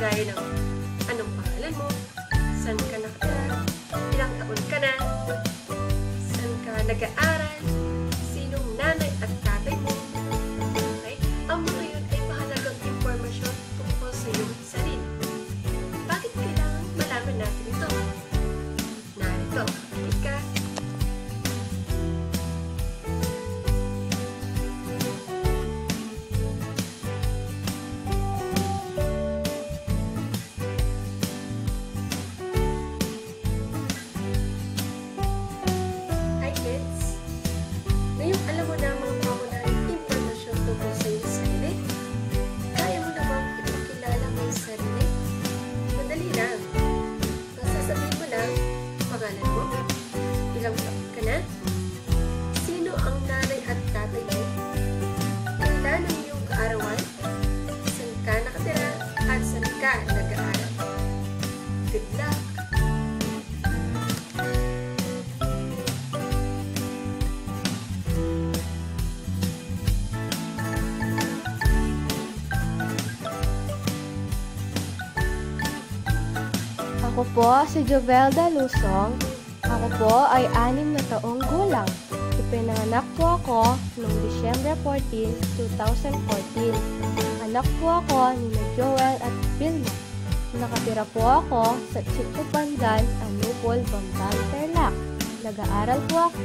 Kagaya ng anong pangalan mo, saan ka nakatira, ilang taon ka na, saan ka nag-aaral, sinong nanay at tatay mo. Okay? Ang mga yun ay mahalagang impormasyon tungkol sa iyong sarili. Bakit kailangan malaman natin ito? Narito, ka. Ngayon, alam mo na mga pangunahing impormasyon tungkol sa iyong sarili? Kaya mo na bang ipakilala mo yung sarili? Madali lang. Sasabihin mo lang, pangalan mo, ilang taon ka na, sino ang nanay at tatay mo, kailan ang iyong kaarawan, saan ka nakatira, at saan ka nag-aaral. Good luck! Ako po si Jovelda Lusong. Ako po ay 6 na taong gulang. Ipinanganak po ako noong Disyembre 14, 2014. Anak po ako ni Joel at Vilma. Nakatira po ako sa Sitio Pandan, Anupol, Bamban, Tarlac. Nag-aaral po ako